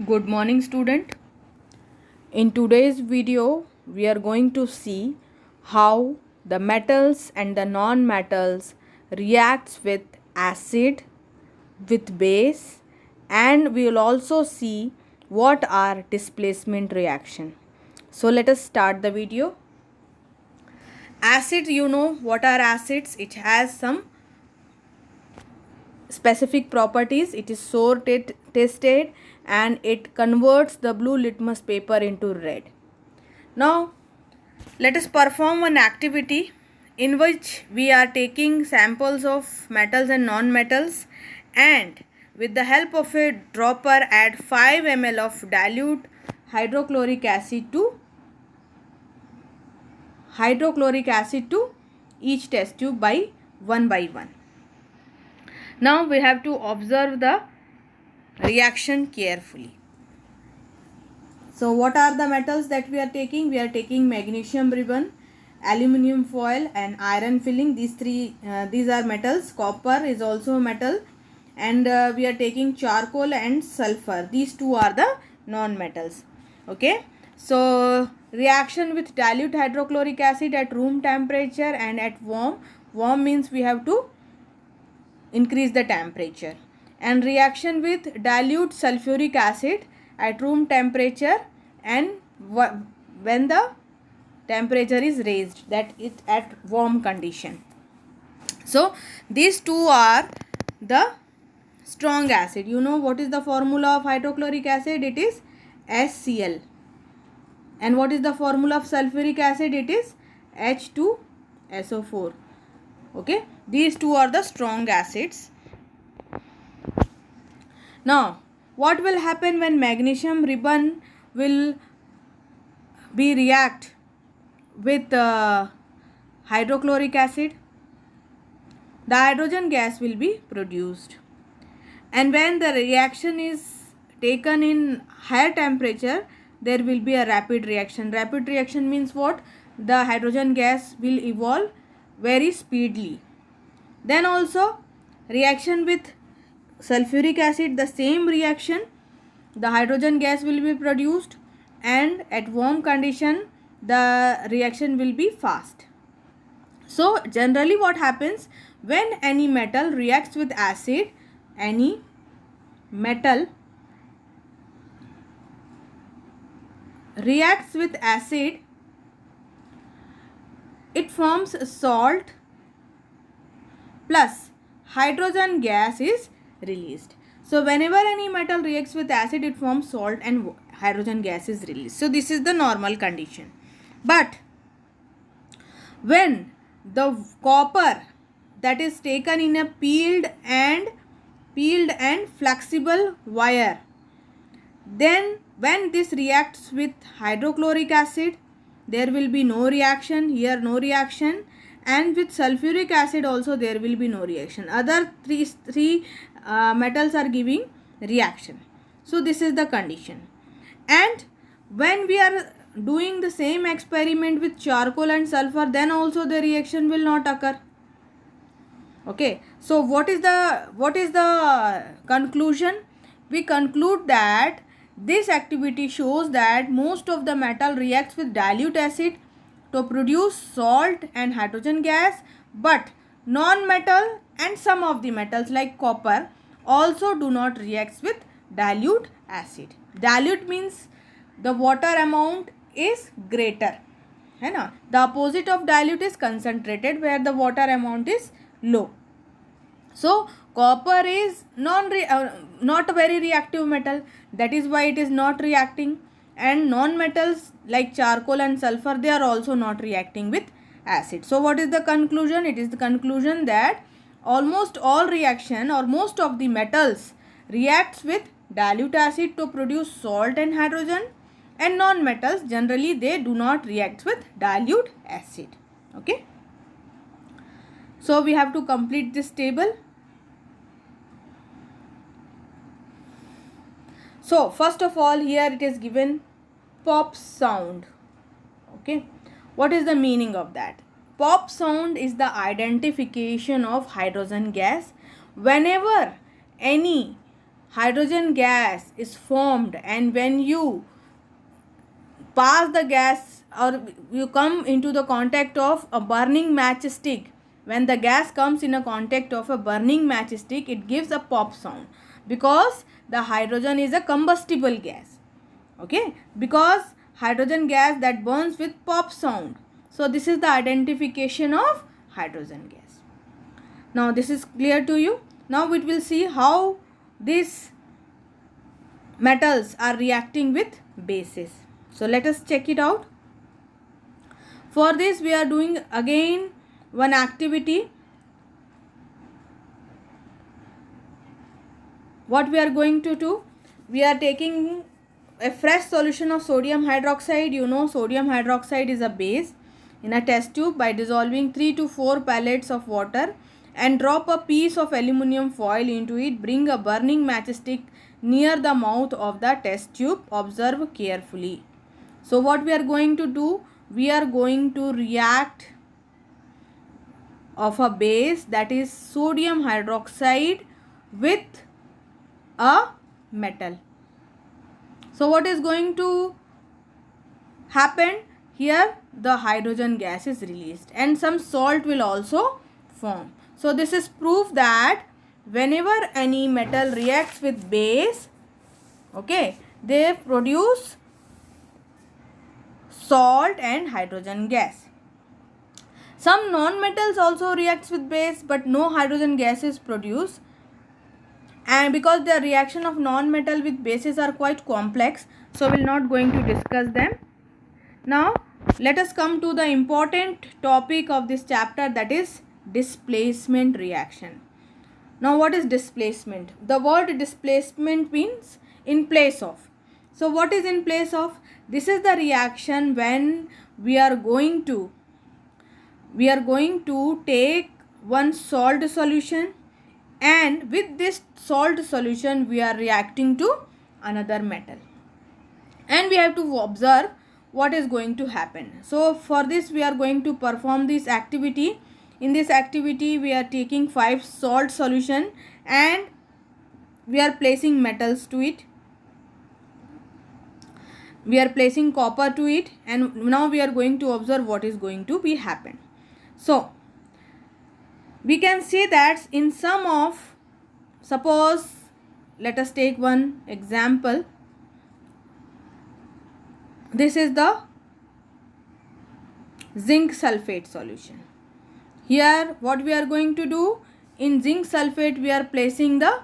Good morning, student. In today's video, we are going to see how the metals and the non-metals reacts with acid, with base, and we will also see what are displacement reaction. So let us start the video. Acid, you know what are acids? It has some specific properties. It is sour tested and it converts the blue litmus paper into red. Now let us perform an activity in which we are taking samples of metals and non-metals, and with the help of a dropper add 5 ml of dilute hydrochloric acid to each test tube by one. Now we have to observe the reaction carefully. So what are the metals that we are taking? We are taking magnesium ribbon, aluminum foil and iron filling. These are metals. Copper is also a metal, and we are taking charcoal and sulfur. These two are the non-metals. Okay. So reaction with dilute hydrochloric acid at room temperature and at warm. Warm means we have to increase the temperature, and reaction with dilute sulfuric acid at room temperature and when the temperature is raised, that is at warm condition. So these two are the strong acid. You know what is the formula of hydrochloric acid? It is HCl. And what is the formula of sulfuric acid? It is H2SO4. Okay, these two are the strong acids. Now what will happen when magnesium ribbon will be react with hydrochloric acid? The hydrogen gas will be produced, and when the reaction is taken in higher temperature, there will be a rapid reaction. Rapid reaction means what? The hydrogen gas will evolve very speedily. Then also reaction with sulfuric acid, the same reaction, the hydrogen gas will be produced, and at warm condition the reaction will be fast. So generally what happens when any metal reacts with acid, any metal reacts with acid, it forms salt plus hydrogen gas is released. So whenever any metal reacts with acid, it forms salt and hydrogen gas is released. So this is the normal condition. But when the copper that is taken in a peeled and flexible wire, then when this reacts with hydrochloric acid, there will be no reaction. Here no reaction. And with sulfuric acid also there will be no reaction. Other three metals are giving reaction. So this is the condition. And when we are doing the same experiment with charcoal and sulfur, then also the reaction will not occur. Okay, so what is the conclusion? We conclude that this activity shows that most of the metal reacts with dilute acid to produce salt and hydrogen gas, but non-metal and some of the metals like copper also do not react with dilute acid. Dilute means the water amount is greater, है ना? The opposite of dilute is concentrated, where the water amount is low. So copper is not a very reactive metal, that is why it is not reacting, and non-metals like charcoal and sulfur, they are also not reacting with acid. So what is the conclusion? It is the conclusion that almost all reaction or most of the metals reacts with dilute acid to produce salt and hydrogen, and non-metals generally they do not react with dilute acid. Okay, so we have to complete this table. So first of all, here it is given pop sound. Okay, what is the meaning of that? Pop sound is the identification of hydrogen gas whenever any hydrogen gas is formed, and when you pass the gas or you come into the contact of a burning matchstick, when the gas comes in a contact of a burning matchstick, it gives a pop sound, because the hydrogen is a combustible gas. Okay, because hydrogen gas that burns with pop sound. So this is the identification of hydrogen gas. Now this is clear to you. Now we will see how these metals are reacting with bases. So let us check it out. For this we are doing again one activity. What we are going to do? We are taking a fresh solution of sodium hydroxide. You know, sodium hydroxide is a base, in a test tube by dissolving 3 to 4 pellets of water and drop a piece of aluminum foil into it. Bring a burning matchstick near the mouth of the test tube. Observe carefully. So what we are going to do? We are going to react of a base, that is sodium hydroxide, with a metal. So what is going to happen? Here the hydrogen gas is released and some salt will also form. So this is proof that whenever any metal reacts with base, okay, they produce salt and hydrogen gas. Some non-metals also reacts with base, but no hydrogen gas is produced. And because the reaction of non-metal with bases are quite complex, so we will not going to discuss them. Now let us come to the important topic of this chapter, that is displacement reaction. Now what is displacement? The word displacement means in place of. So what is in place of? This is the reaction when we are going to take one salt solution, and with this salt solution we are reacting to another metal, and we have to observe what is going to happen. So for this we are going to perform this activity. In this activity we are taking 5 salt solution and we are placing metals to it. We are placing copper to it, and now we are going to observe what is going to be happen. So we can see that in some of, suppose let us take one example. This is the zinc sulfate solution. Here what we are going to do? In zinc sulfate we are placing the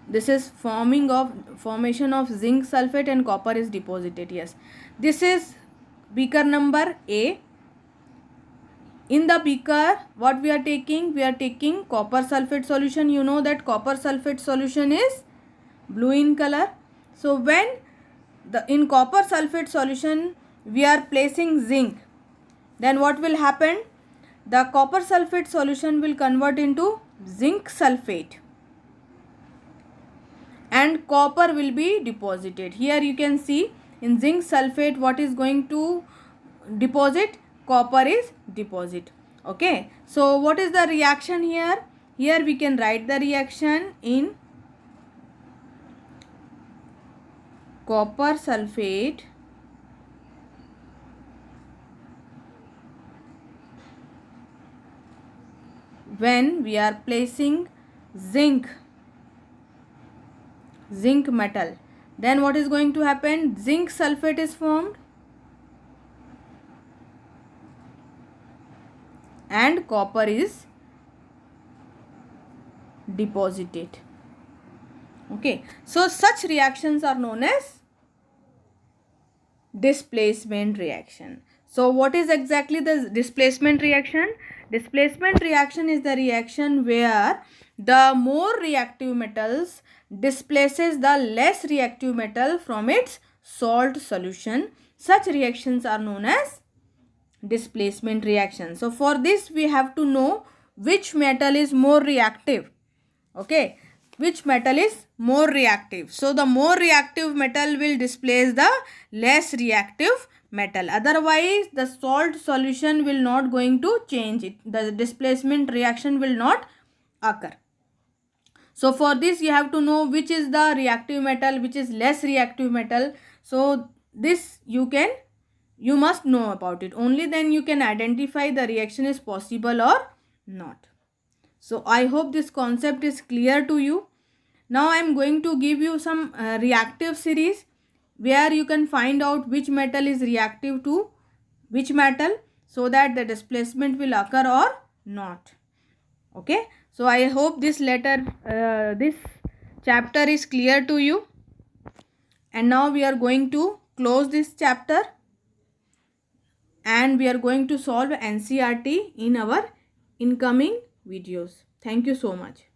this is formation of zinc sulfate and copper is deposited. Yes, this is beaker number A. In the beaker what we are taking? We are taking copper sulfate solution. You know that copper sulfate solution is blue in color. So when in copper sulfate solution we are placing zinc, then what will happen? The copper sulfate solution will convert into zinc sulfate and copper will be deposited. Here you can see in zinc sulfate what is going to deposit? Copper is deposit. Okay, so what is the reaction here? Here we can write the reaction in copper sulfate when we are placing zinc metal, then what is going to happen? Zinc sulfate is formed and copper is deposited. Okay, so such reactions are known as displacement reaction. So what is exactly the displacement reaction? Displacement reaction is the reaction where the more reactive metals displaces the less reactive metal from its salt solution. Such reactions are known as displacement reaction. So for this we have to know which metal is more reactive. Okay, which metal is more reactive? So the more reactive metal will displace the less reactive metal. Otherwise the salt solution will not going to change it. The displacement reaction will not occur. So for this you have to know which is the reactive metal, which is less reactive metal. So this you must know about it. Only then you can identify the reaction is possible or not. So I hope this concept is clear to you. Now I am going to give you some reactive series where you can find out which metal is reactive to which metal, so that the displacement will occur or not. Okay, so I hope this chapter is clear to you. And now we are going to close this chapter and we are going to solve NCERT in our incoming videos. Thank you so much.